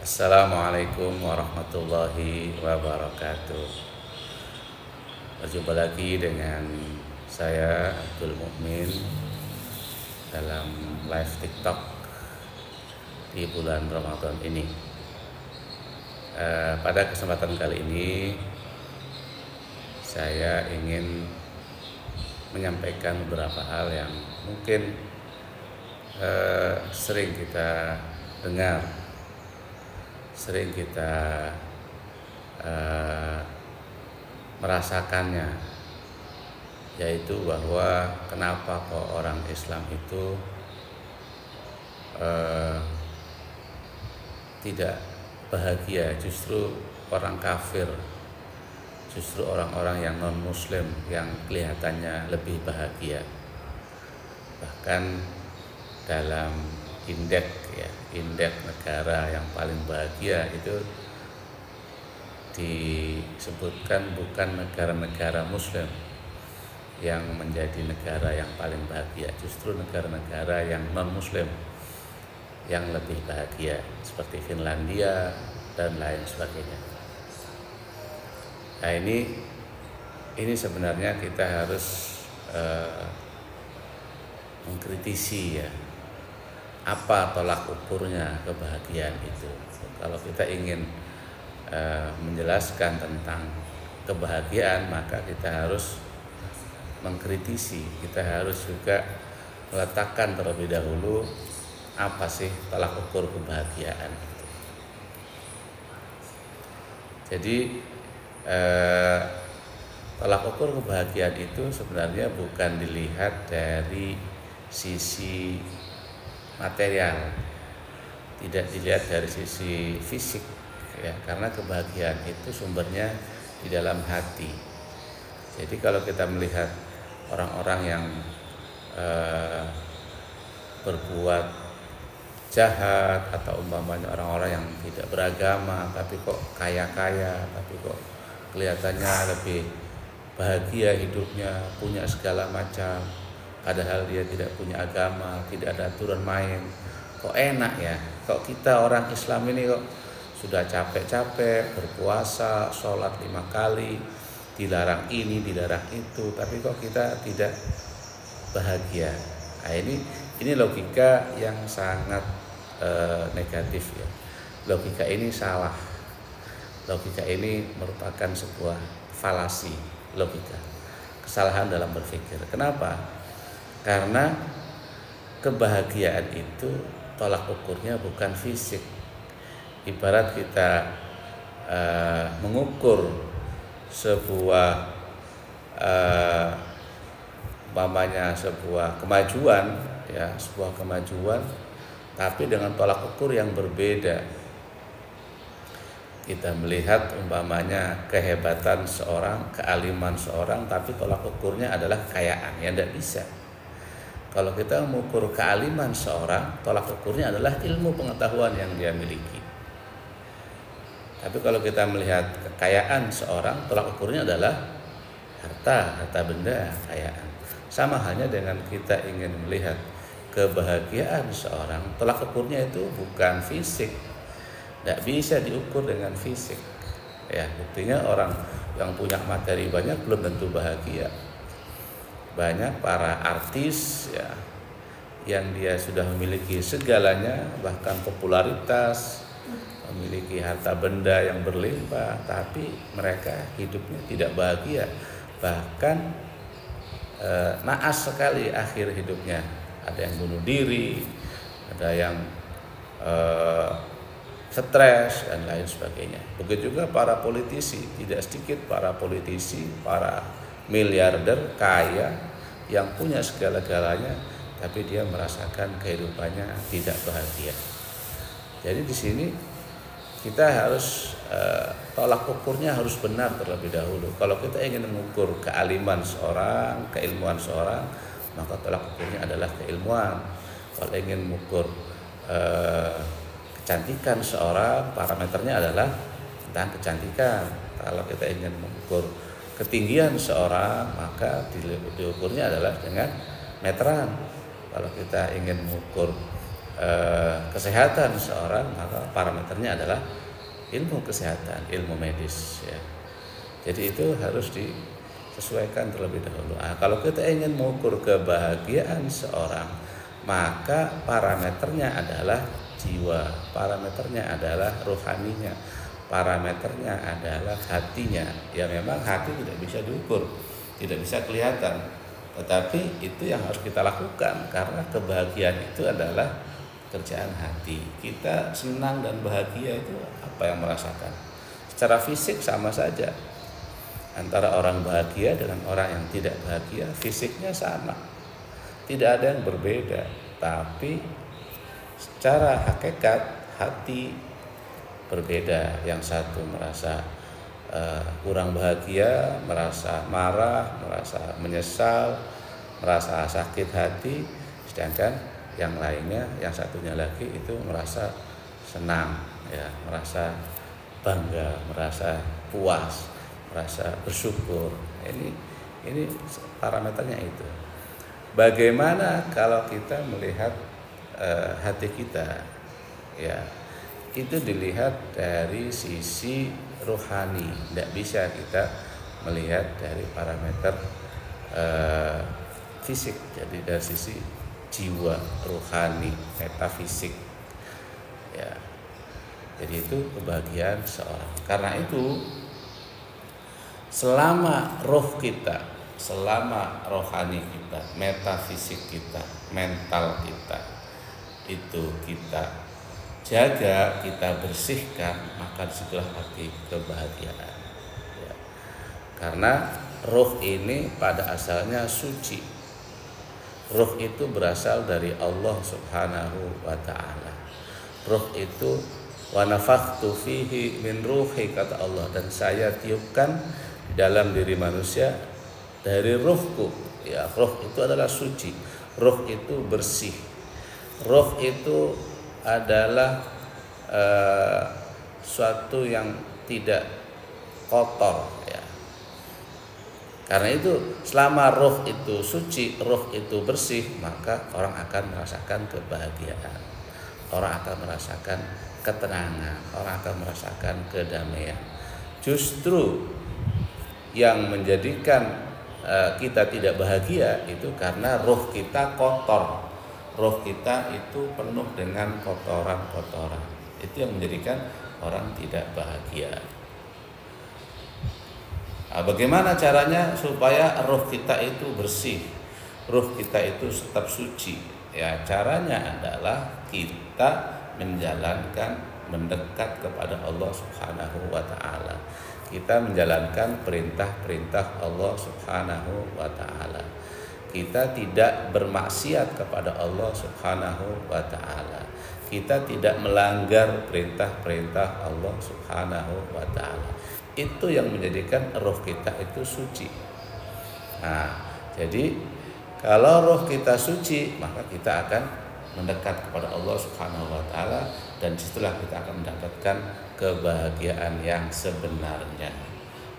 Assalamualaikum warahmatullahi wabarakatuh. Berjumpa lagi dengan saya Abdul Mukmin dalam live TikTok di bulan Ramadan ini. Pada kesempatan kali ini saya ingin menyampaikan beberapa hal yang mungkin sering kita dengar, sering kita merasakannya, yaitu bahwa kenapa kok orang Islam itu tidak bahagia, justru orang kafir, justru orang-orang yang non muslim yang kelihatannya lebih bahagia. Bahkan dalam indeks negara yang paling bahagia itu disebutkan bukan negara-negara muslim yang menjadi negara yang paling bahagia, justru negara-negara yang non muslim yang lebih bahagia, seperti Finlandia dan lain sebagainya. Nah, ini sebenarnya kita harus mengkritisi ya, apa tolak ukurnya kebahagiaan itu. Kalau kita ingin menjelaskan tentang kebahagiaan, maka kita harus mengkritisi, kita harus juga meletakkan terlebih dahulu apa sih tolak ukur kebahagiaan itu. Jadi tolak ukur kebahagiaan itu sebenarnya bukan dilihat dari sisi material, tidak dilihat dari sisi fisik ya, karena kebahagiaan itu sumbernya di dalam hati. Jadi kalau kita melihat orang-orang yang berbuat jahat atau umpamanya orang-orang yang tidak beragama tapi kok kaya-kaya, tapi kok kelihatannya lebih bahagia hidupnya, punya segala macam, padahal dia tidak punya agama, tidak ada aturan main. Kok enak ya, kok kita orang Islam ini kok sudah capek-capek berpuasa, sholat 5 kali, dilarang ini, dilarang itu, tapi kok kita tidak bahagia. Nah, ini logika yang sangat negatif ya. Logika ini salah. Logika ini merupakan sebuah falasi logika, kesalahan dalam berpikir. Kenapa? Karena kebahagiaan itu tolak ukurnya bukan fisik. Ibarat kita mengukur sebuah sebuah kemajuan ya, sebuah kemajuan tapi dengan tolak ukur yang berbeda. Kita melihat umpamanya kehebatan seorang, kealiman seorang, tapi tolak ukurnya adalah kekayaan, ya tidak bisa. Kalau kita mengukur kealiman seorang, tolak ukurnya adalah ilmu pengetahuan yang dia miliki. Tapi kalau kita melihat kekayaan seorang, tolak ukurnya adalah harta benda, kekayaan. Sama halnya dengan kita ingin melihat kebahagiaan seorang, tolak ukurnya itu bukan fisik, tidak bisa diukur dengan fisik. Ya, buktinya orang yang punya materi banyak belum tentu bahagia. Banyak para artis ya, yang dia sudah memiliki segalanya, bahkan popularitas, memiliki harta benda yang berlimpah, tapi mereka hidupnya tidak bahagia, bahkan naas sekali akhir hidupnya. Ada yang bunuh diri, ada yang stres dan lain sebagainya. Begitu juga para politisi, tidak sedikit para politisi, para miliarder kaya yang punya segala-galanya, tapi dia merasakan kehidupannya tidak bahagia. Jadi di sini kita harus tolak ukurnya harus benar terlebih dahulu. Kalau kita ingin mengukur kealiman seorang, keilmuan seorang, maka tolak ukurnya adalah keilmuan. Kalau ingin mengukur kecantikan seorang, parameternya adalah tentang kecantikan. Kalau kita ingin mengukur ketinggian seorang, maka diukurnya adalah dengan meteran. Kalau kita ingin mengukur kesehatan seorang, maka parameternya adalah ilmu kesehatan, ilmu medis ya. Jadi itu harus disesuaikan terlebih dahulu. Kalau kita ingin mengukur kebahagiaan seorang, maka parameternya adalah jiwa, parameternya adalah rohaninya, parameternya adalah hatinya. Ya memang hati tidak bisa diukur, tidak bisa kelihatan, tetapi itu yang harus kita lakukan, karena kebahagiaan itu adalah kerjaan hati. Kita senang dan bahagia itu apa yang merasakan? Secara fisik sama saja. Antara orang bahagia dengan orang yang tidak bahagia, fisiknya sama. Tidak ada yang berbeda, tapi secara hakikat hati berbeda. Yang satu merasa kurang bahagia, merasa marah, merasa menyesal, merasa sakit hati, sedangkan yang lainnya, yang satunya lagi itu merasa senang, ya, merasa bangga, merasa puas, merasa bersyukur. Ini parameternya itu. Bagaimana kalau kita melihat hati kita, ya, itu dilihat dari sisi rohani. Tidak bisa kita melihat dari parameter fisik. Jadi dari sisi jiwa, rohani, metafisik, ya. Jadi itu kebahagiaan seorang. Karena itu selama roh kita, selama rohani kita, metafisik kita, mental kita itu kita jaga, kita bersihkan, maka disitulah arti kebahagiaan ya. Karena roh ini pada asalnya suci. Roh itu berasal dari Allah Subhanahu wa ta'ala. Roh itu wa nafakhtu fihi min ruhi, kata Allah, dan saya tiupkan di dalam diri manusia dari rohku. Ya, roh itu adalah suci. Roh itu bersih. Roh itu adalah suatu yang tidak kotor ya. Karena itu selama roh itu suci, roh itu bersih, maka orang akan merasakan kebahagiaan, orang akan merasakan ketenangan, orang akan merasakan kedamaian. Justru yang menjadikan kita tidak bahagia itu karena roh kita kotor, roh kita itu penuh dengan kotoran-kotoran. Itu yang menjadikan orang tidak bahagia. Bagaimana caranya supaya roh kita itu bersih, roh kita itu tetap suci? Ya, caranya adalah kita menjalankan, mendekat kepada Allah Subhanahu wa ta'ala. Kita menjalankan perintah-perintah Allah Subhanahu wa ta'ala. Kita tidak bermaksiat kepada Allah Subhanahu wa ta'ala. Kita tidak melanggar perintah-perintah Allah Subhanahu wa ta'ala. Itu yang menjadikan roh kita itu suci. Nah, jadi kalau roh kita suci, maka kita akan mendekat kepada Allah Subhanahu wa ta'ala, dan disitulah kita akan mendapatkan kebahagiaan yang sebenarnya,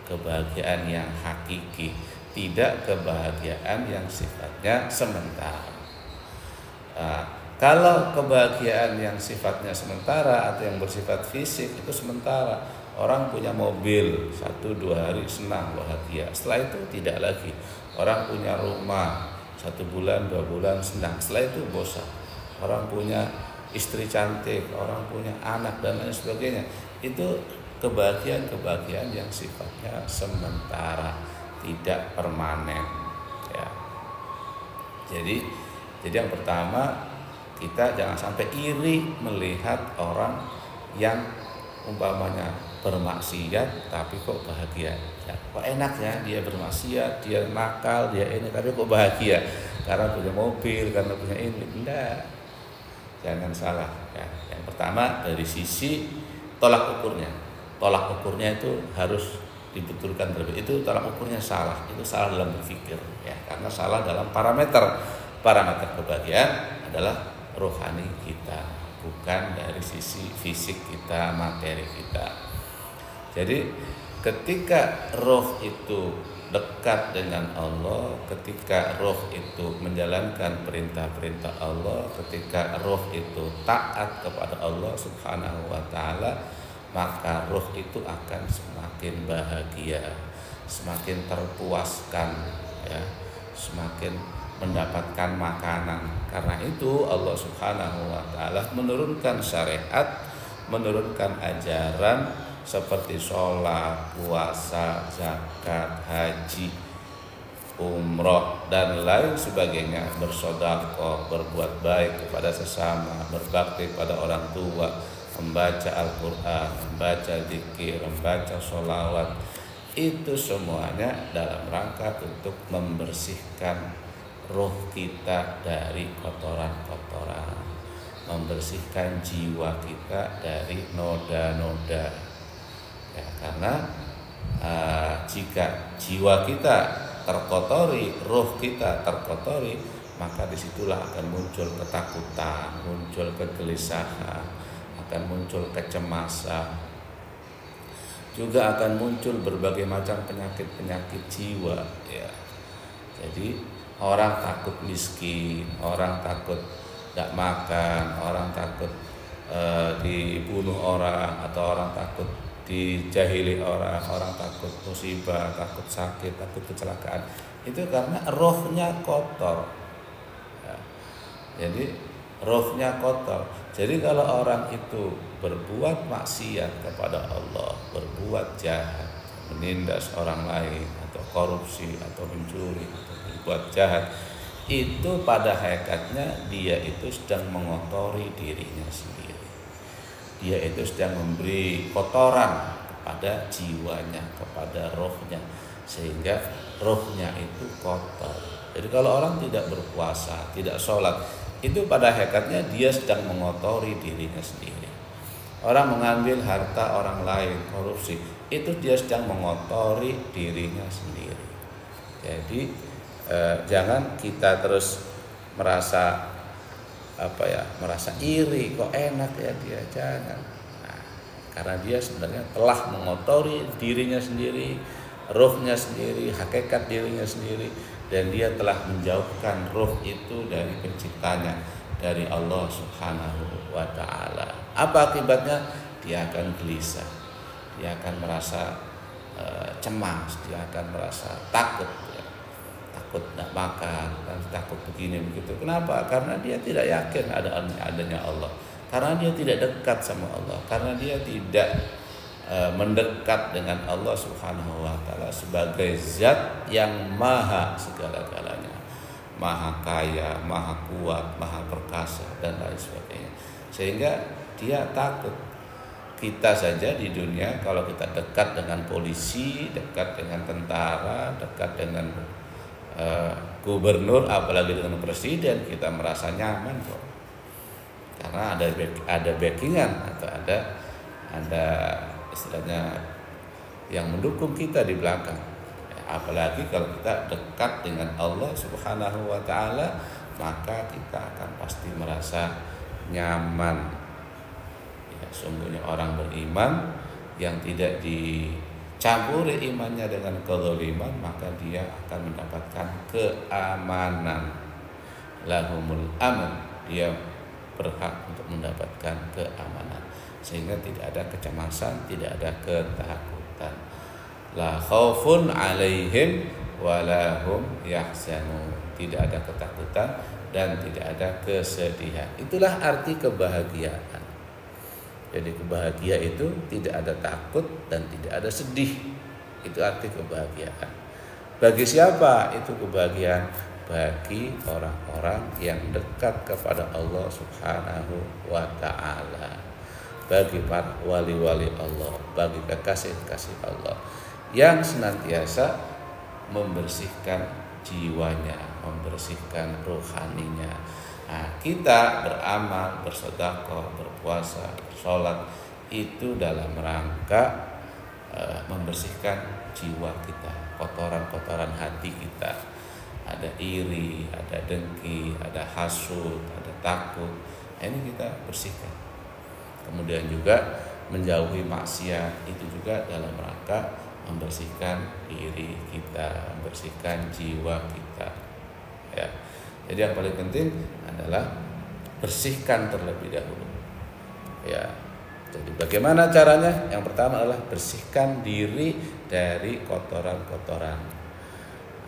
kebahagiaan yang hakiki, tidak kebahagiaan yang sifatnya sementara. Kalau kebahagiaan yang sifatnya sementara atau yang bersifat fisik itu sementara. Orang punya mobil 1-2 hari senang bahagia, setelah itu tidak lagi. Orang punya rumah 1 bulan 2 bulan senang, setelah itu bosan. Orang punya istri cantik, orang punya anak dan lain sebagainya. Itu kebahagiaan yang sifatnya sementara, tidak permanen ya. Jadi yang pertama, kita jangan sampai iri melihat orang yang umpamanya bermaksiat tapi kok bahagia ya, kok enak ya dia bermaksiat, dia nakal, dia ini, tapi kok bahagia karena punya mobil, karena punya ini. Enggak, jangan salah ya. Yang pertama dari sisi tolak ukurnya itu harus dibetulkan terlebih. Itu tolak ukurnya salah, itu salah dalam berpikir ya, karena salah dalam parameter kebahagiaan adalah rohani kita, bukan dari sisi fisik kita, materi kita. Jadi ketika roh itu dekat dengan Allah ketika roh itu menjalankan perintah-perintah Allah, ketika roh itu taat kepada Allah Subhanahu wa taala, maka roh itu akan semakin bahagia, semakin terpuaskan ya, semakin mendapatkan makanan. Karena itu Allah Subhanahu wa taala menurunkan syariat, menurunkan ajaran seperti sholat, puasa, zakat, haji, umroh dan lain sebagainya, bersedekah, berbuat baik kepada sesama, berbakti pada orang tua, membaca Al-Quran, membaca zikir, membaca sholawat. Itu semuanya dalam rangka untuk membersihkan roh kita dari kotoran-kotoran, membersihkan jiwa kita dari noda-noda. Ya, karena jika jiwa kita terkotori, roh kita terkotori, maka disitulah akan muncul ketakutan, muncul kegelisahan, akan muncul kecemasan, juga akan muncul berbagai macam penyakit-penyakit jiwa. Ya. Jadi orang takut miskin, orang takut tidak makan, orang takut dibunuh orang, atau orang takut dijahili orang, orang takut musibah, takut sakit, takut kecelakaan. Itu karena rohnya kotor ya. Jadi rohnya kotor. Jadi kalau orang itu berbuat maksiat kepada Allah, berbuat jahat, menindas orang lain, atau korupsi, atau mencuri, atau berbuat jahat, itu pada hakikatnya dia itu sedang mengotori dirinya sendiri. Dia itu sedang memberi kotoran kepada jiwanya, kepada rohnya, sehingga rohnya itu kotor. Jadi kalau orang tidak berpuasa, tidak sholat, itu pada hakikatnya dia sedang mengotori dirinya sendiri. Orang mengambil harta orang lain, korupsi, itu dia sedang mengotori dirinya sendiri. Jadi jangan kita terus merasa merasa iri, kok enak ya dia, jangan. Nah, karena dia sebenarnya telah mengotori dirinya sendiri, rohnya sendiri, hakikat dirinya sendiri, dan dia telah menjauhkan roh itu dari penciptanya, dari Allah Subhanahu wa taala. Apa akibatnya? Dia akan gelisah, dia akan merasa cemas, dia akan merasa takut ya. Takut tidak makan, dan takut begini begitu. Kenapa? Karena dia tidak yakin adanya Allah, karena dia tidak dekat sama Allah, karena dia tidak mendekat dengan Allah Subhanahu wa taala sebagai zat yang maha segala-galanya, maha kaya, maha kuat, maha perkasa, dan lain sebagainya. Sehingga dia takut. Kita saja di dunia kalau kita dekat dengan polisi, dekat dengan tentara, dekat dengan gubernur, apalagi dengan presiden, kita merasa nyaman kok, karena ada backingan, atau ada istilahnya yang mendukung kita di belakang. Apalagi kalau kita dekat dengan Allah Subhanahu wa taala, maka kita akan pasti merasa nyaman. Ya, sungguhnya orang beriman yang tidak campuri imannya dengan kezaliman, maka dia akan mendapatkan keamanan. Lahumul aman, dia berhak untuk mendapatkan keamanan, sehingga tidak ada kecemasan, tidak ada ketakutan. La khaufun alaihim wa lahum yahzanun. Tidak ada ketakutan dan tidak ada kesedihan. Itulah arti kebahagiaan. Jadi kebahagia itu tidak ada takut dan tidak ada sedih. Itu arti kebahagiaan. Bagi siapa itu kebahagiaan? Bagi orang-orang yang dekat kepada Allah Subhanahu wa ta'ala, bagi para wali-wali Allah, bagi kekasih-kekasih Allah yang senantiasa membersihkan jiwanya, membersihkan rohaninya. Nah, kita beramal, bersedekah, berpuasa, bersolat itu dalam rangka membersihkan jiwa kita, kotoran-kotoran hati kita. Ada iri, ada dengki, ada hasud, ada takut. Ini kita bersihkan. Kemudian juga menjauhi maksiat, itu juga dalam rangka membersihkan diri kita, membersihkan jiwa kita. Ya. Jadi yang paling penting adalah bersihkan terlebih dahulu. Ya. Jadi bagaimana caranya? Yang pertama adalah bersihkan diri dari kotoran-kotoran.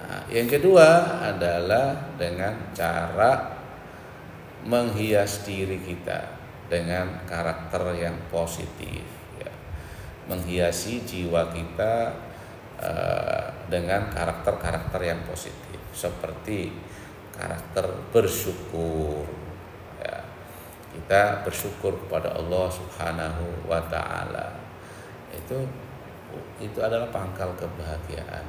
Nah, yang kedua adalah dengan cara menghias diri kita dengan karakter yang positif. Ya. Menghiasi jiwa kita dengan karakter-karakter yang positif, seperti karakter bersyukur. Ya. Kita bersyukur kepada Allah Subhanahu wa taala. Itu adalah pangkal kebahagiaan.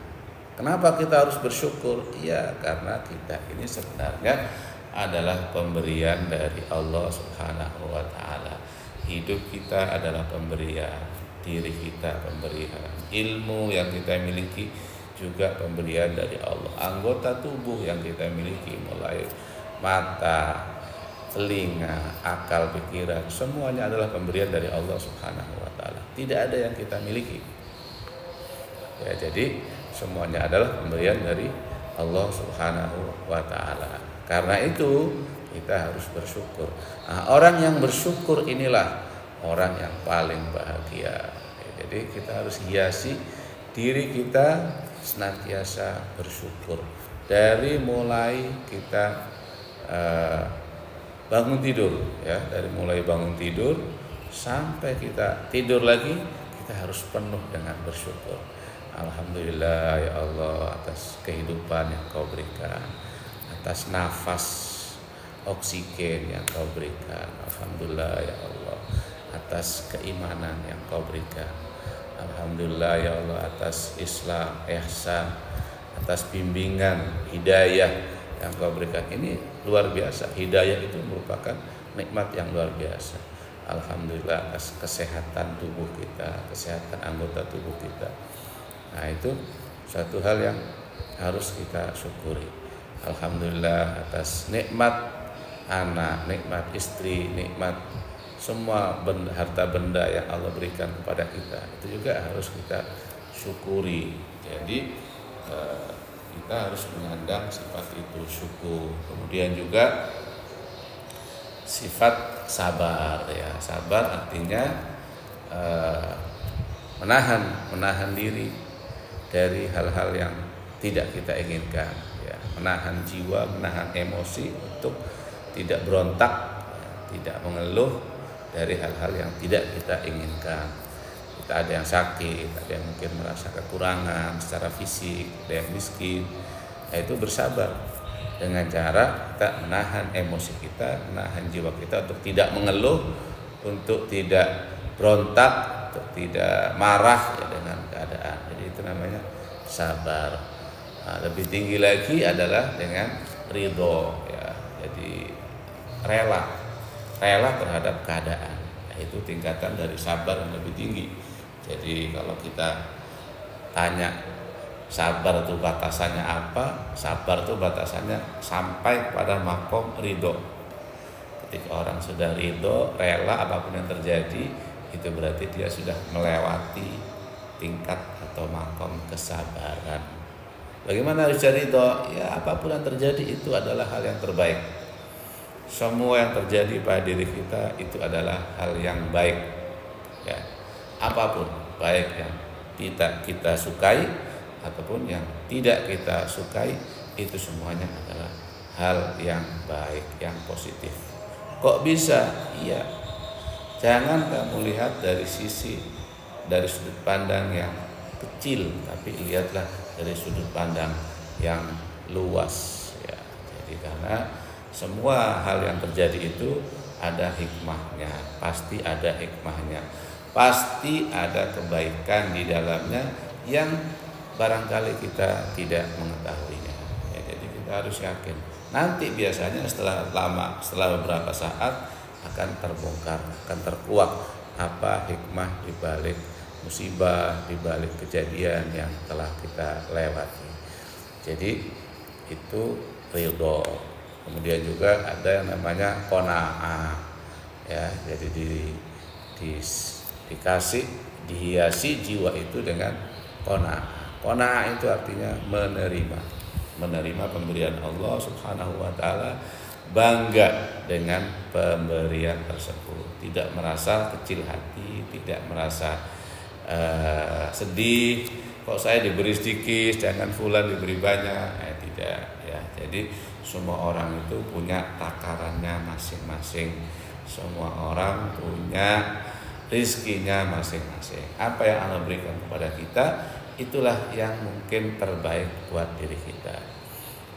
Kenapa kita harus bersyukur? Ya, karena kita ini sebenarnya adalah pemberian dari Allah Subhanahu wa taala. Hidup kita adalah pemberian, diri kita pemberian, ilmu yang kita miliki juga pemberian dari Allah. Anggota tubuh yang kita miliki mulai mata, telinga, akal, pikiran, semuanya adalah pemberian dari Allah Subhanahu wa taala. Tidak ada yang kita miliki. Ya, jadi semuanya adalah pemberian dari Allah Subhanahu wa taala. Karena itu kita harus bersyukur. Nah, orang yang bersyukur inilah orang yang paling bahagia. Jadi kita harus hiasi diri kita senantiasa bersyukur. Dari mulai kita bangun tidur, ya, dari mulai bangun tidur sampai kita tidur lagi, kita harus penuh dengan bersyukur. Alhamdulillah ya Allah atas kehidupan yang Kau berikan, atas nafas oksigen yang Kau berikan. Alhamdulillah ya Allah atas keimanan yang Kau berikan. Alhamdulillah ya Allah atas Islam, ihsan, atas bimbingan, hidayah yang Kau berikan. Ini luar biasa. Hidayah itu merupakan nikmat yang luar biasa. Alhamdulillah atas kesehatan tubuh kita, kesehatan anggota tubuh kita. Nah, itu satu hal yang harus kita syukuri. Alhamdulillah atas nikmat anak, nikmat istri, nikmat semua harta benda yang Allah berikan kepada kita. Itu juga harus kita syukuri. Jadi kita harus menyandang sifat itu, syukur. Kemudian juga sifat sabar, ya. Sabar artinya menahan diri dari hal-hal yang tidak kita inginkan, ya. Menahan jiwa, menahan emosi untuk tidak berontak, ya, tidak mengeluh dari hal-hal yang tidak kita inginkan. Kita ada yang sakit, ada yang mungkin merasa kekurangan secara fisik, ada yang miskin. Nah, itu bersabar dengan cara kita menahan emosi kita, menahan jiwa kita untuk tidak mengeluh, untuk tidak berontak, untuk tidak marah, ya, dengan keadaan. Jadi itu namanya sabar. Nah, lebih tinggi lagi adalah dengan ridho, ya. Jadi rela terhadap keadaan. Nah, itu tingkatan dari sabar yang lebih tinggi. Jadi kalau kita tanya sabar itu batasannya apa? Sabar itu batasannya sampai pada makom ridho. Ketika orang sudah ridho, rela apapun yang terjadi, itu berarti dia sudah melewati tingkat atau makom kesabaran. Bagaimana harus ridho? Ya, apapun yang terjadi itu adalah hal yang terbaik. Semua yang terjadi pada diri kita itu adalah hal yang baik, ya. Apapun, baik yang kita sukai ataupun yang tidak kita sukai, itu semuanya adalah hal yang baik, yang positif. Kok bisa? Iya. Jangan kamu lihat dari sudut pandang yang kecil, tapi lihatlah dari sudut pandang yang luas, ya. Jadi karena semua hal yang terjadi itu ada hikmahnya, pasti ada hikmahnya, pasti ada kebaikan di dalamnya yang barangkali kita tidak mengetahuinya, ya. Jadi kita harus yakin. Nanti biasanya setelah beberapa saat akan terbongkar, akan terkuak apa hikmah di balik musibah, di balik kejadian yang telah kita lewati. Jadi itu ridho. Kemudian juga ada yang namanya qanaah, ya. Jadi dihiasi jiwa itu dengan qanaah. Qanaah itu artinya menerima pemberian Allah Subhanahu wa taala, bangga dengan pemberian tersebut, tidak merasa kecil hati, tidak merasa sedih kok saya diberi sedikit, jangan fulan diberi banyak. Tidak ya. Jadi semua orang itu punya takarannya masing-masing. Semua orang punya rizkinya masing-masing. Apa yang Allah berikan kepada kita, itulah yang mungkin terbaik buat diri kita.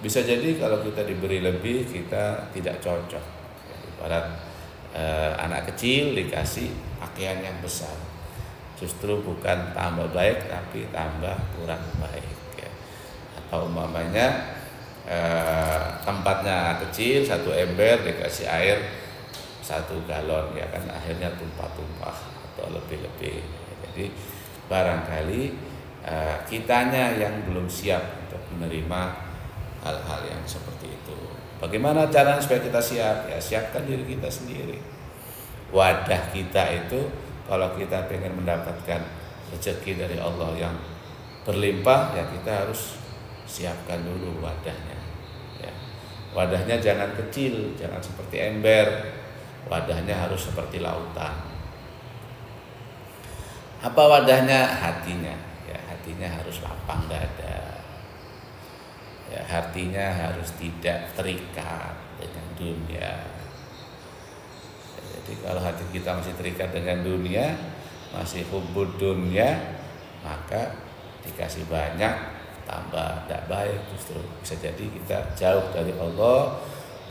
Bisa jadi kalau kita diberi lebih, kita tidak cocok. Ibarat anak kecil dikasih pakaian yang besar, justru bukan tambah baik tapi tambah kurang baik ya. Atau umpamanya tempatnya kecil, 1 ember dikasih air 1 galon ya kan, akhirnya tumpah-tumpah atau lebih-lebih. Jadi barangkali kitanya yang belum siap untuk menerima hal-hal yang seperti itu. Bagaimana caranya supaya kita siap? Ya siapkan diri kita sendiri. Wadah kita itu, kalau kita pengen mendapatkan rezeki dari Allah yang berlimpah, ya kita harus siapkan dulu wadahnya. Ya. Wadahnya jangan kecil, jangan seperti ember. Wadahnya harus seperti lautan. Apa wadahnya? Hatinya. Ya, hatinya harus lapang dada. Ya, hatinya harus tidak terikat dengan dunia. Jadi kalau hati kita masih terikat dengan dunia, masih hubbud dunia, maka dikasih banyak tambah tidak baik, justru bisa jadi kita jauh dari Allah,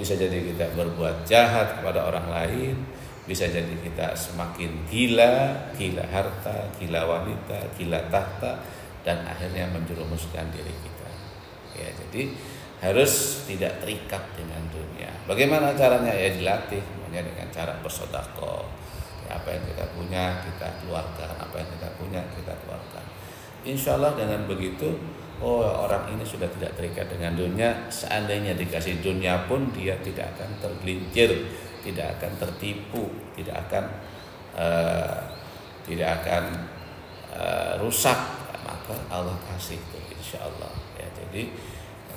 bisa jadi kita berbuat jahat kepada orang lain, bisa jadi kita semakin gila harta, gila wanita, gila tahta, dan akhirnya menjerumuskan diri kita. Ya, jadi harus tidak terikat dengan dunia. Bagaimana caranya? Ya dilatih, dengan cara bersedekah. Ya, apa yang kita punya kita keluarkan, apa yang kita punya kita keluarkan. Insya Allah dengan begitu, orang ini sudah tidak terikat dengan dunia. Seandainya dikasih dunia pun dia tidak akan tergelincir, tidak akan tertipu, tidak akan rusak. Maka Allah kasih itu insya Allah. Ya, jadi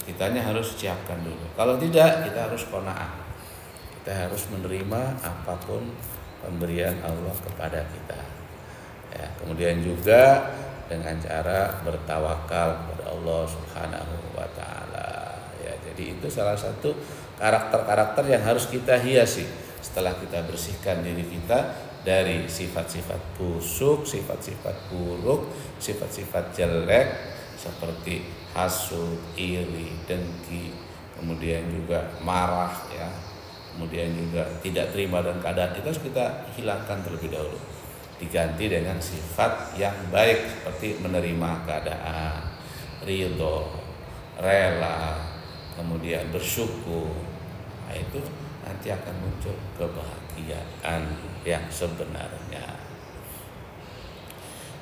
kitanya harus siapkan dulu. Kalau tidak, kita harus qanaah. Kita harus menerima apapun pemberian Allah kepada kita. Ya, kemudian juga dengan cara bertawakal kepada Allah Subhanahu wa taala. Ya, jadi itu salah satu karakter-karakter yang harus kita hiasi setelah kita bersihkan diri kita dari sifat-sifat busuk, sifat-sifat buruk, sifat-sifat jelek seperti hasud, iri, dengki, kemudian juga marah ya. Kemudian juga tidak terima dengan keadaan itu harus kita hilangkan terlebih dahulu. Diganti dengan sifat yang baik seperti menerima keadaan, ridho, rela, kemudian bersyukur. Nah, itu nanti akan muncul kebahagiaan yang sebenarnya.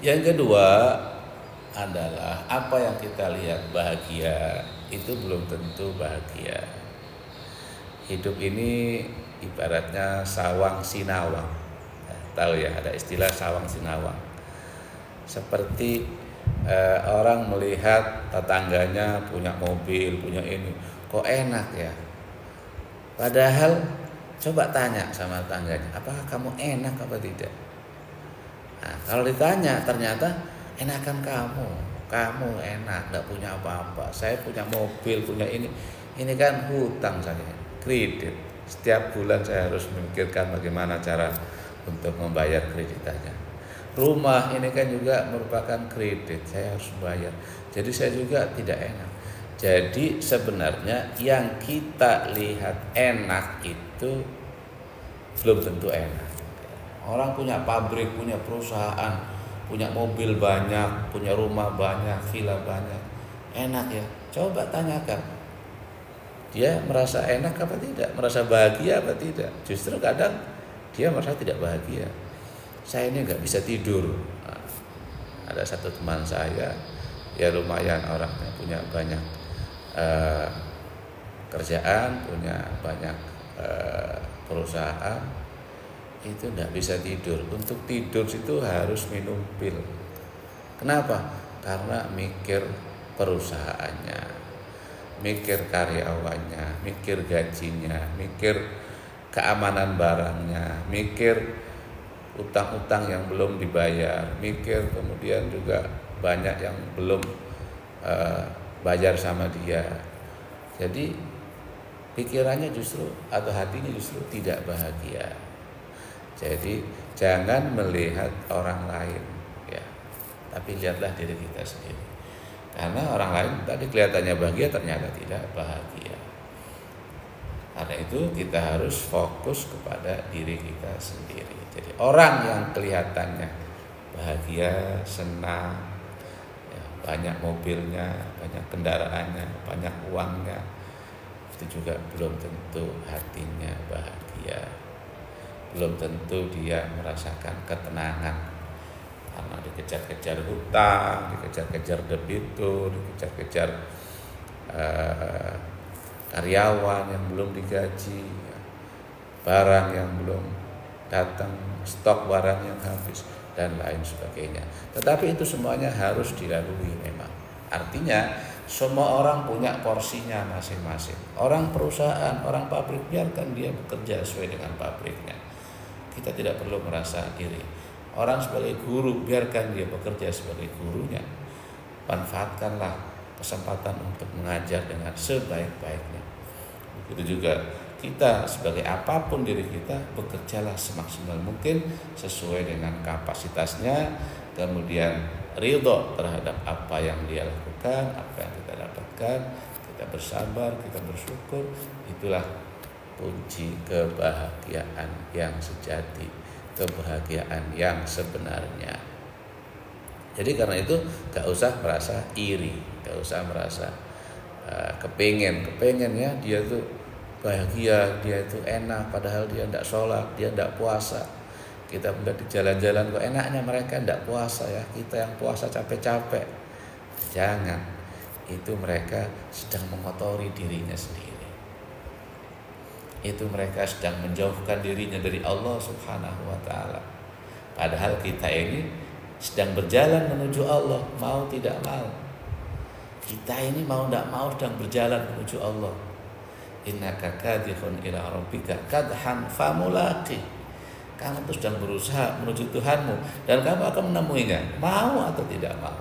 Yang kedua adalah apa yang kita lihat bahagia itu belum tentu bahagia. Hidup ini ibaratnya sawang sinawang. Tahu ya, ada istilah sawang sinawang. Seperti orang melihat tetangganya punya mobil, punya ini, kok enak ya. Padahal coba tanya sama tetangganya, apakah kamu enak apa tidak? Nah, kalau ditanya ternyata enakan kamu enak, tidak punya apa-apa. Saya punya mobil, punya ini kan hutang saya, kredit. Setiap bulan saya harus memikirkan bagaimana cara untuk membayar kreditannya. Rumah ini kan juga merupakan kredit, saya harus bayar. Jadi saya juga tidak enak. Jadi sebenarnya yang kita lihat enak itu belum tentu enak. Orang punya pabrik, punya perusahaan, punya mobil banyak, punya rumah banyak, villa banyak, enak ya. Coba tanyakan, dia merasa enak apa tidak, merasa bahagia apa tidak. Justru kadang dia merasa tidak bahagia. Saya ini nggak bisa tidur. Nah, ada satu teman saya, ya lumayan orangnya, punya banyak kerjaan, punya banyak perusahaan, itu nggak bisa tidur. Untuk tidur itu harus minum pil. Kenapa? Karena mikir perusahaannya, mikir karyawannya, mikir gajinya, mikir keamanan barangnya, mikir utang-utang yang belum dibayar, mikir kemudian juga banyak yang belum bayar sama dia. Jadi pikirannya justru atau hatinya justru tidak bahagia. Jadi jangan melihat orang lain, ya, tapi lihatlah diri kita sendiri. Karena orang lain tadi kelihatannya bahagia, ternyata tidak bahagia. Karena itu kita harus fokus kepada diri kita sendiri. Jadi orang yang kelihatannya bahagia, senang, ya, banyak mobilnya, banyak kendaraannya, banyak uangnya, itu juga belum tentu hatinya bahagia. Belum tentu dia merasakan ketenangan, karena dikejar-kejar hutang, dikejar-kejar debitur, dikejar-kejar karyawan yang belum digaji, barang yang belum datang, stok barang yang habis, dan lain sebagainya. Tetapi itu semuanya harus dilalui memang. Artinya semua orang punya porsinya masing-masing. Orang perusahaan, orang pabrik, biarkan dia bekerja sesuai dengan pabriknya. Kita tidak perlu merasa iri. Orang sebagai guru, biarkan dia bekerja sebagai gurunya. Manfaatkanlah kesempatan untuk mengajar dengan sebaik-baiknya. Begitu juga kita sebagai apapun diri kita, bekerjalah semaksimal mungkin sesuai dengan kapasitasnya, kemudian ridho terhadap apa yang dia lakukan, apa yang kita dapatkan, kita bersabar, kita bersyukur. Itulah kunci kebahagiaan yang sejati, kebahagiaan yang sebenarnya. Jadi karena itu gak usah merasa iri, gak usah merasa kepengennya dia tuh bahagia, dia itu enak, padahal dia tidak sholat, dia tidak puasa. Kita melihat di jalan-jalan kok enaknya mereka tidak puasa ya, kita yang puasa capek-capek. Jangan, itu mereka sedang mengotori dirinya sendiri. Itu mereka sedang menjauhkan dirinya dari Allah Subhanahu wa ta'ala. Padahal kita ini sedang berjalan menuju Allah, mau tidak mau. Kita ini mau tidak mau sedang berjalan menuju Allah. Innaka kadhihun ila rabbika kadhan famulaqi. Kamu terus sedang berusaha menuju Tuhanmu dan kamu akan menemuinya, mau atau tidak mau.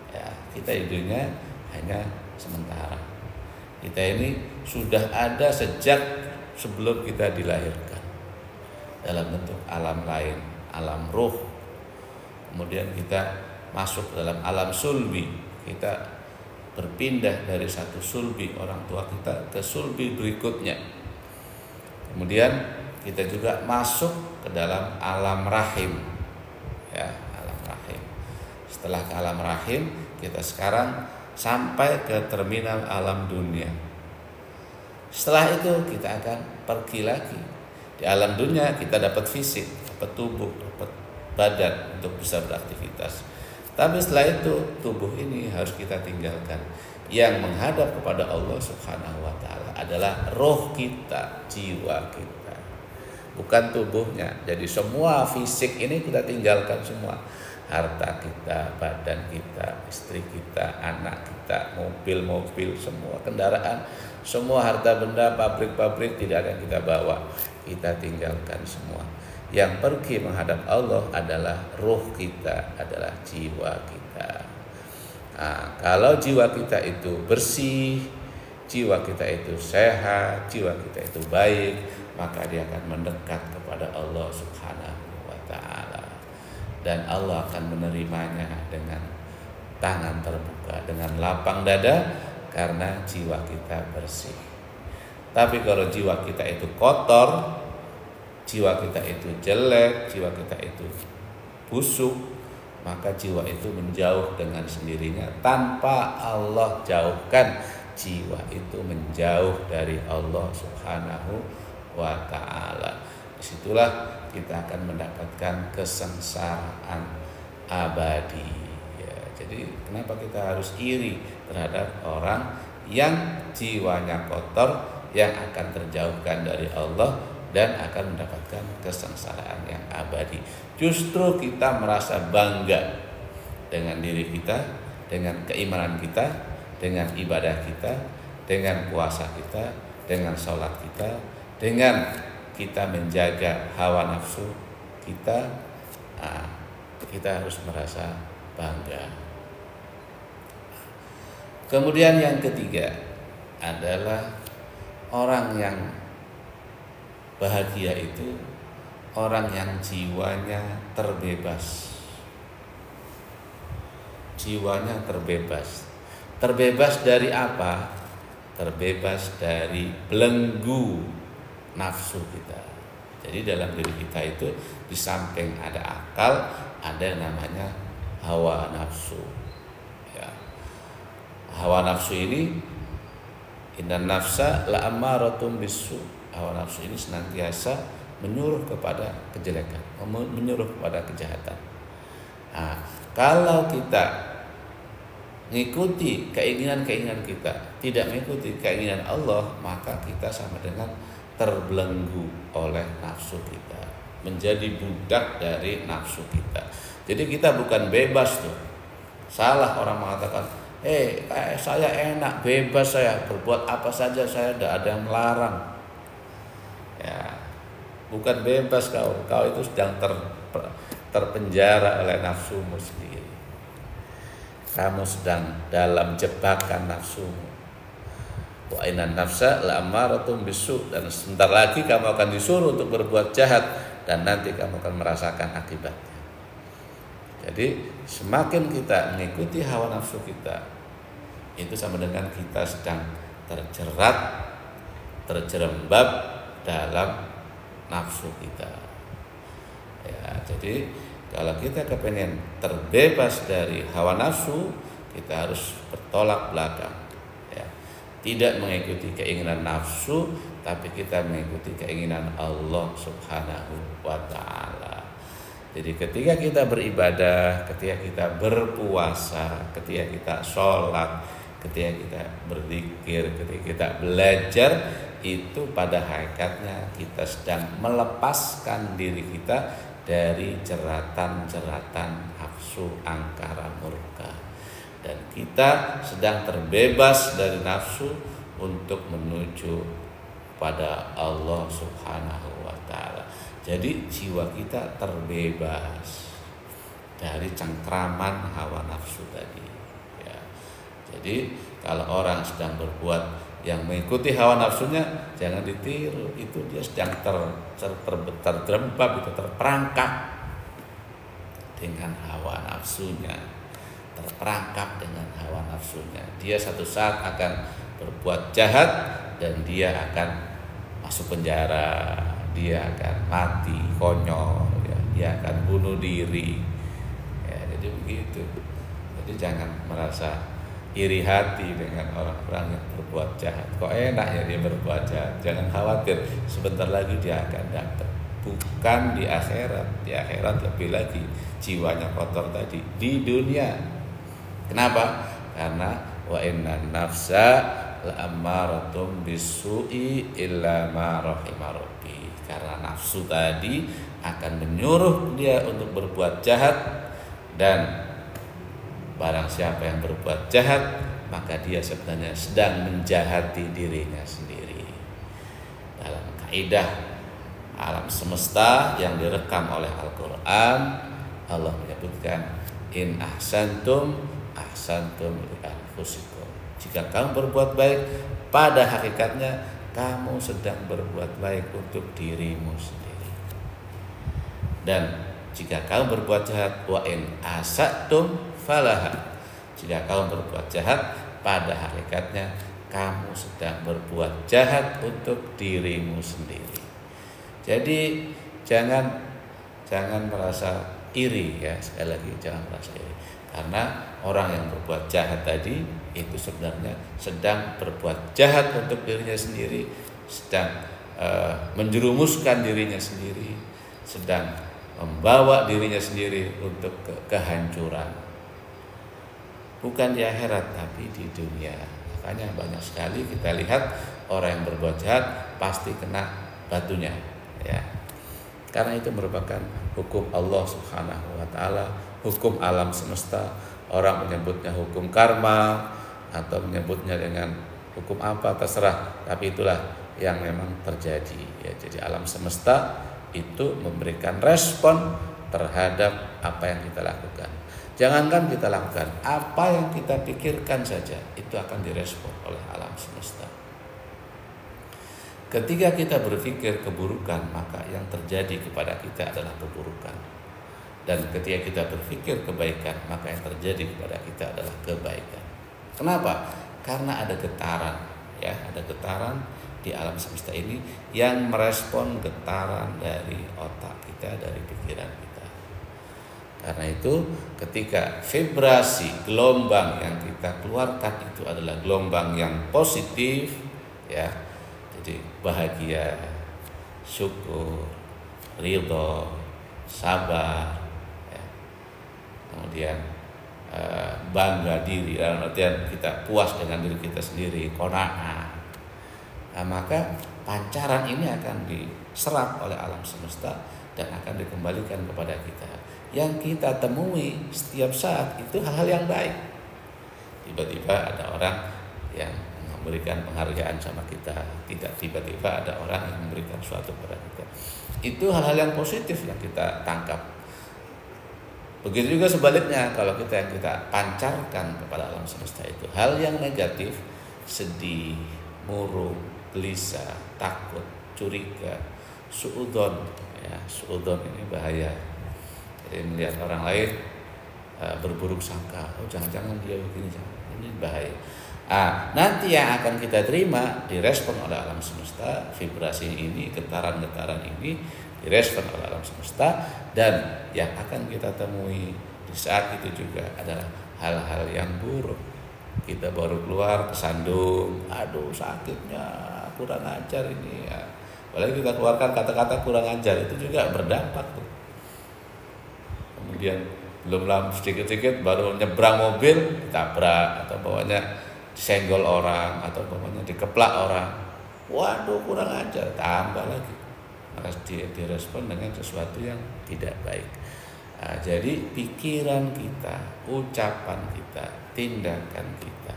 Ya, kita hidupnya hanya sementara. Kita ini sudah ada sejak sebelum kita dilahirkan dalam bentuk alam lain, alam ruh. Kemudian kita masuk dalam alam sulbi. Kita berpindah dari satu sulbi orang tua kita ke sulbi berikutnya. Kemudian kita juga masuk ke dalam alam rahim, ya, alam rahim. Setelah ke alam rahim, kita sekarang sampai ke terminal alam dunia. Setelah itu kita akan pergi lagi. Di alam dunia kita dapat fisik, dapat tubuh, dapat badan untuk bisa beraktivitas. Tapi setelah itu tubuh ini harus kita tinggalkan. Yang menghadap kepada Allah Subhanahu wa ta'ala adalah roh kita, jiwa kita, bukan tubuhnya. Jadi semua fisik ini kita tinggalkan semua. Harta kita, badan kita, istri kita, anak kita, mobil-mobil, semua kendaraan, semua harta benda, pabrik-pabrik, tidak ada yang kita bawa. Kita tinggalkan semua. Yang pergi menghadap Allah adalah ruh kita, adalah jiwa kita. Nah, kalau jiwa kita itu bersih, jiwa kita itu sehat, jiwa kita itu baik, maka dia akan mendekat kepada Allah Subhanahu wa ta'ala. Dan Allah akan menerimanya dengan tangan terbuka, dengan lapang dada, karena jiwa kita bersih. Tapi kalau jiwa kita itu kotor, jiwa kita itu jelek, jiwa kita itu busuk, maka jiwa itu menjauh dengan sendirinya tanpa Allah jauhkan. Jiwa itu menjauh dari Allah Subhanahu wa ta'ala. Disitulah kita akan mendapatkan kesengsaraan abadi, ya. Jadi kenapa kita harus iri terhadap orang yang jiwanya kotor, yang akan terjauhkan dari Allah dan akan mendapatkan kesengsaraan yang abadi. Justru kita merasa bangga dengan diri kita, dengan keimanan kita, dengan ibadah kita, dengan puasa kita, dengan sholat kita, dengan kita menjaga hawa nafsu kita, kita harus merasa bangga. Kemudian yang ketiga adalah orang yang bahagia itu orang yang jiwanya terbebas. Jiwanya terbebas. Terbebas dari apa? Terbebas dari belenggu nafsu kita. Jadi dalam diri kita itu di samping ada akal, ada yang namanya hawa nafsu. Ya. Hawa nafsu ini, innan nafsa la'ammaratun bisu. Hawa nafsu ini senantiasa menyuruh kepada kejelekan, menyuruh kepada kejahatan. Nah, kalau kita mengikuti keinginan-keinginan kita, tidak mengikuti keinginan Allah, maka kita sama dengan terbelenggu oleh nafsu kita, menjadi budak dari nafsu kita. Jadi kita bukan bebas tuh. Salah orang mengatakan, saya enak, bebas saya berbuat apa saja, saya tidak ada yang melarang. Ya, bukan bebas kau itu sedang terpenjara oleh nafsumu sendiri. Kamu sedang dalam jebakan nafsumu. Wa innan nafsa la'ammaratun bisu, dan sebentar lagi kamu akan disuruh untuk berbuat jahat dan nanti kamu akan merasakan akibatnya. Jadi semakin kita mengikuti hawa nafsu kita, itu sama dengan kita sedang terjerat, terjerembab dalam nafsu kita. Ya, jadi kalau kita kepengen terbebas dari hawa nafsu, kita harus bertolak belakang. Ya, tidak mengikuti keinginan nafsu, tapi kita mengikuti keinginan Allah Subhanahu wa Ta'ala. Jadi ketika kita beribadah, ketika kita berpuasa, ketika kita sholat, ketika kita berzikir, ketika kita belajar, itu pada hakikatnya kita sedang melepaskan diri kita dari jeratan-jeratan nafsu angkara murka, dan kita sedang terbebas dari nafsu untuk menuju pada Allah Subhanahu wa Ta'ala. Jadi jiwa kita terbebas dari cengkraman hawa nafsu tadi. Ya. Jadi kalau orang sedang berbuat yang mengikuti hawa nafsunya, jangan ditiru. Itu dia sedang terjerembab, itu terperangkap dengan hawa nafsunya, terperangkap dengan hawa nafsunya. Dia satu saat akan berbuat jahat dan dia akan masuk penjara, dia akan mati konyol, ya, dia akan bunuh diri. Ya, jadi begitu. Jadi jangan merasa iri hati dengan orang-orang yang berbuat jahat. Kok enak ya dia berbuat jahat? Jangan khawatir, sebentar lagi dia akan dapat. Bukan di akhirat. Di akhirat lebih lagi jiwanya kotor tadi. Di dunia. Kenapa? Karena wa innan nafsa la'ammaratun bisu'i illa ma rahima rabbi. Karena nafsu tadi akan menyuruh dia untuk berbuat jahat, dan barang siapa yang berbuat jahat, maka dia sebenarnya sedang menjahati dirinya sendiri. Dalam kaidah alam semesta yang direkam oleh Al-Quran, Allah menyebutkan in ahsantum ahsantum li anfusikum. Jika kamu berbuat baik, pada hakikatnya kamu sedang berbuat baik untuk dirimu sendiri. Dan jika kamu berbuat jahat, wa in asatum falaha. Jika kamu berbuat jahat, pada hakikatnya kamu sedang berbuat jahat untuk dirimu sendiri. Jadi jangan merasa iri, ya, sekali lagi jangan merasa iri. Karena orang yang berbuat jahat tadi itu sebenarnya sedang berbuat jahat untuk dirinya sendiri, sedang menjerumuskan dirinya sendiri, sedang membawa dirinya sendiri untuk kehancuran. Bukan di akhirat, tapi di dunia. Makanya banyak sekali kita lihat orang yang berbuat jahat pasti kena batunya, ya. Karena itu merupakan hukum Allah Subhanahu wa taala, hukum alam semesta. Orang menyebutnya hukum karma atau menyebutnya dengan hukum apa terserah, tapi itulah yang memang terjadi ya. Jadi alam semesta itu memberikan respon terhadap apa yang kita lakukan. Jangankan kita lakukan, apa yang kita pikirkan saja itu akan direspon oleh alam semesta. Ketika kita berpikir keburukan, maka yang terjadi kepada kita adalah keburukan. Dan ketika kita berpikir kebaikan, maka yang terjadi kepada kita adalah kebaikan. Kenapa? Karena ada getaran, ya, ada getaran di alam semesta ini yang merespon getaran dari otak kita, dari pikiran kita. Karena itu ketika vibrasi gelombang yang kita keluarkan itu adalah gelombang yang positif, ya, jadi bahagia, syukur, ridho, sabar, ya, kemudian bangga diri, dalam artian kita puas dengan diri kita sendiri, qanaah. Nah, maka pancaran ini akan diserap oleh alam semesta dan akan dikembalikan kepada kita. Yang kita temui setiap saat itu hal-hal yang baik. Tiba-tiba ada orang yang memberikan penghargaan sama kita, tidak tiba-tiba ada orang yang memberikan sesuatu kepada kita. Itu hal-hal yang positif yang kita tangkap. Begitu juga sebaliknya, kalau yang kita pancarkan kepada alam semesta itu hal yang negatif, sedih, murung, gelisah, takut, curiga, suudzon, ya, suudzon ini bahaya. Jadi melihat orang lain berburuk sangka, oh jangan-jangan dia begini, ini bahaya. Nanti yang akan kita terima direspon oleh alam semesta, vibrasi ini, getaran-getaran ini direspon oleh alam semesta, dan yang akan kita temui di saat itu juga adalah hal-hal yang buruk. Kita baru keluar kesandung, aduh sakitnya, kurang ajar ini, ya. Apalagi kita keluarkan kata-kata kurang ajar, itu juga berdampak tuh. Kemudian belum lama sedikit-sedikit baru nyebrang mobil ditabrak, atau bawahnya disenggol orang, atau bawahnya dikeplak orang, waduh kurang ajar, tambah lagi, harus direspon dengan sesuatu yang tidak baik. Jadi pikiran kita, ucapan kita, tindakan kita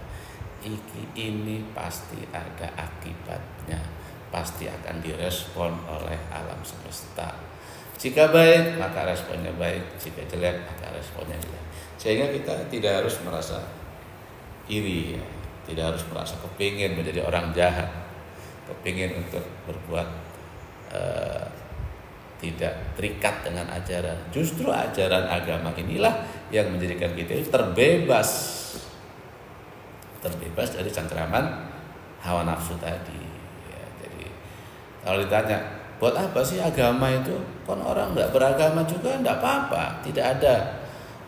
ini pasti ada akibatnya, pasti akan direspon oleh alam semesta. Jika baik maka responnya baik, jika jelek maka responnya jelek. Sehingga kita tidak harus merasa iri, ya. Tidak harus merasa kepingin menjadi orang jahat, kepingin untuk berbuat tidak terikat dengan ajaran. Justru ajaran agama inilah yang menjadikan kita terbebas dari cengkeraman hawa nafsu tadi, ya. Jadi kalau ditanya buat apa sih agama itu? Kan orang nggak beragama juga nggak apa-apa, tidak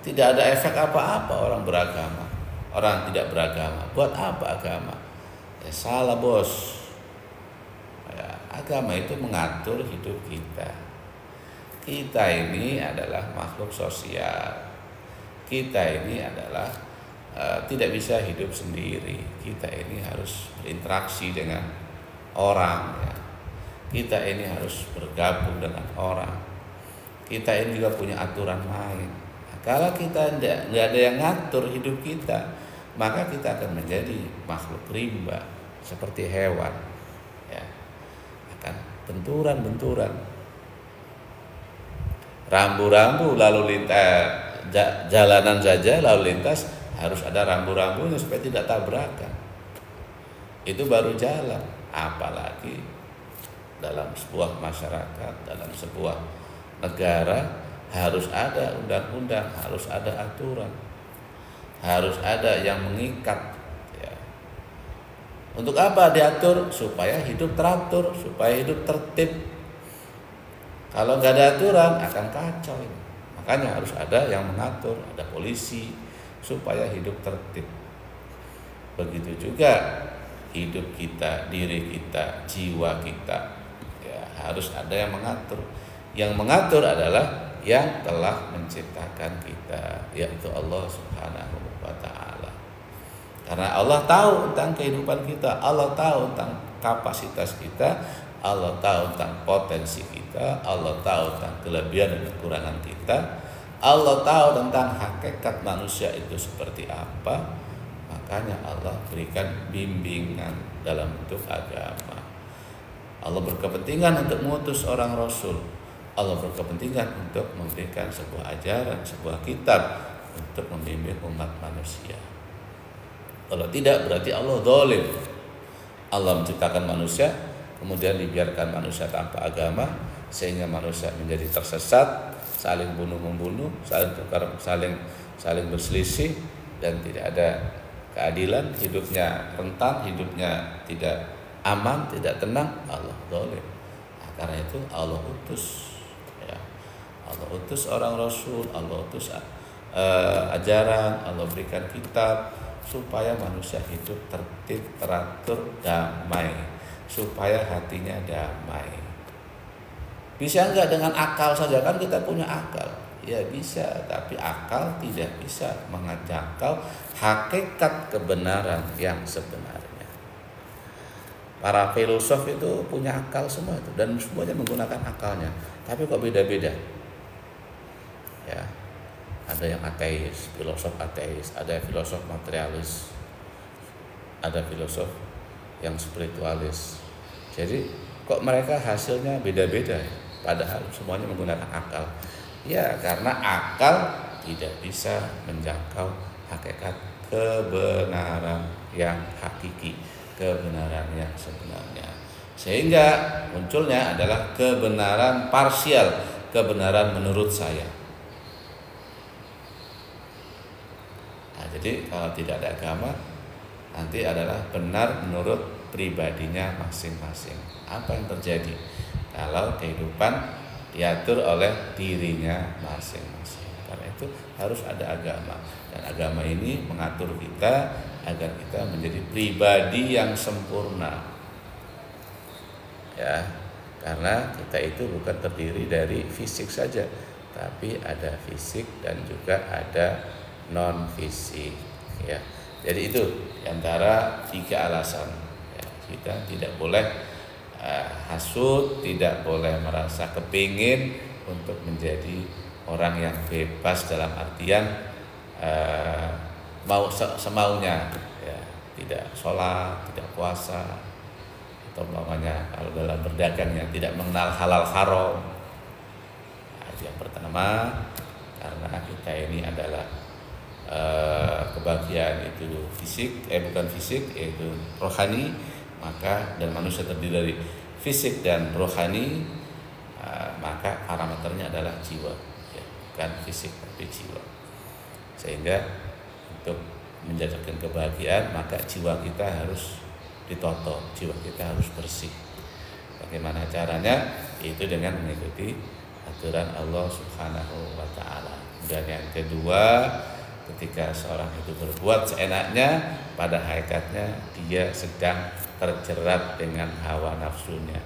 ada efek apa-apa orang beragama, orang tidak beragama. Buat apa agama? Ya salah bos. Ya, agama itu mengatur hidup kita. Kita ini adalah makhluk sosial. Kita ini adalah tidak bisa hidup sendiri. Kita ini harus berinteraksi dengan orang, ya. Kita ini harus bergabung dengan orang. Kita ini juga punya aturan main. Nah, kalau kita tidak ada yang ngatur hidup kita, maka kita akan menjadi makhluk rimba seperti hewan, ya. Akan benturan-benturan, rambu-rambu lalu lintas, jalanan saja lalu lintas harus ada rambu-rambunya supaya tidak tabrakan. Itu baru jalan, apalagi dalam sebuah masyarakat, dalam sebuah negara harus ada undang-undang, harus ada aturan, harus ada yang mengikat, ya. Untuk apa diatur? Supaya hidup teratur, supaya hidup tertib. Kalau nggak ada aturan akan kacau. Makanya harus ada yang mengatur, ada polisi supaya hidup tertib. Begitu juga hidup kita, diri kita, jiwa kita, harus ada yang mengatur. Yang mengatur adalah yang telah menciptakan kita, yaitu Allah Subhanahu wa ta'ala. Karena Allah tahu tentang kehidupan kita, Allah tahu tentang kapasitas kita, Allah tahu tentang potensi kita. kita, Allah tahu tentang kelebihan dan kekurangan kita, Allah tahu tentang hakikat manusia itu seperti apa. Makanya Allah berikan bimbingan dalam bentuk agama. Allah berkepentingan untuk mengutus orang Rasul. Allah berkepentingan untuk memberikan sebuah ajaran, sebuah kitab untuk membimbing umat manusia. Kalau tidak berarti Allah zalim. Allah menciptakan manusia, kemudian dibiarkan manusia tanpa agama, sehingga manusia menjadi tersesat, saling bunuh-membunuh, saling berselisih, dan tidak ada keadilan, hidupnya rentan, hidupnya tidak aman, tidak tenang. Allah zalim. Nah, karena itu Allah utus, ya. Allah utus orang Rasul, Allah utus ajaran, Allah berikan kitab supaya manusia hidup tertib, teratur, damai, supaya hatinya damai. Bisa enggak dengan akal saja? Kan kita punya akal. Ya bisa, tapi akal tidak bisa mengajakal hakikat kebenaran yang sebenarnya. Para filosof itu punya akal semua itu, dan semuanya menggunakan akalnya. Tapi kok beda-beda? Ya, ada yang ateis, filosof ateis, ada filosof materialis, ada filosof yang spiritualis. Jadi kok mereka hasilnya beda-beda ya? Padahal semuanya menggunakan akal. Ya, karena akal tidak bisa menjangkau hakikat kebenaran yang hakiki, kebenaran yang sebenarnya. Sehingga munculnya adalah kebenaran parsial, kebenaran menurut saya. Nah, jadi kalau tidak ada agama, nanti adalah benar menurut pribadinya masing-masing. Apa yang terjadi kalau kehidupan diatur oleh dirinya masing-masing? Karena itu harus ada agama, dan agama ini mengatur kita agar kita menjadi pribadi yang sempurna. Ya, karena kita itu bukan terdiri dari fisik saja, tapi ada fisik dan juga ada non fisik. Ya, jadi itu antara 3 alasan. Ya, kita tidak boleh hasut, tidak boleh merasa kepingin untuk menjadi orang yang bebas dalam artian mau semaunya, ya, tidak sholat, tidak puasa, atau umpamanya kalau dalam berdagangnya tidak mengenal halal haram. Nah, itu yang pertama, karena kita ini adalah kebahagiaan itu fisik, bukan fisik, yaitu rohani. Maka dan manusia terdiri dari fisik dan rohani, maka parameternya adalah jiwa, ya, bukan fisik tapi jiwa. Sehingga untuk menjadikan kebahagiaan, maka jiwa kita harus ditoto, jiwa kita harus bersih. Bagaimana caranya? Itu dengan mengikuti aturan Allah Subhanahu wa taala. Dan yang kedua, ketika seorang itu berbuat seenaknya, pada hakikatnya dia sedang terjerat dengan hawa nafsunya.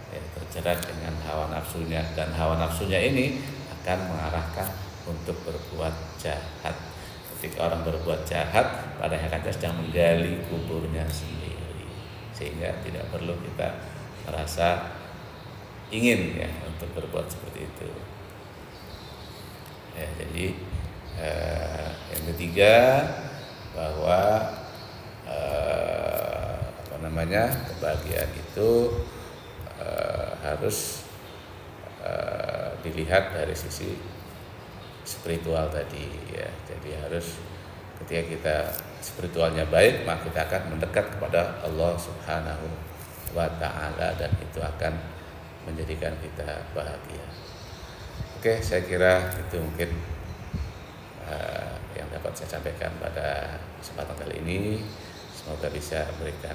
Terjerat dengan hawa nafsunya, dan hawa nafsunya ini akan mengarahkan untuk berbuat jahat. Ketika orang berbuat jahat, pada hakikatnya sedang menggali kuburnya sendiri. Sehingga tidak perlu kita merasa ingin, ya, untuk berbuat seperti itu. Ya, jadi yang ketiga, bahwa kebahagiaan itu harus dilihat dari sisi spiritual tadi, ya. Jadi harus ketika kita spiritualnya baik, maka kita akan mendekat kepada Allah Subhanahu wa taala, dan itu akan menjadikan kita bahagia. Oke, saya kira itu mungkin yang dapat saya sampaikan pada kesempatan kali ini. Semoga bisa memberikan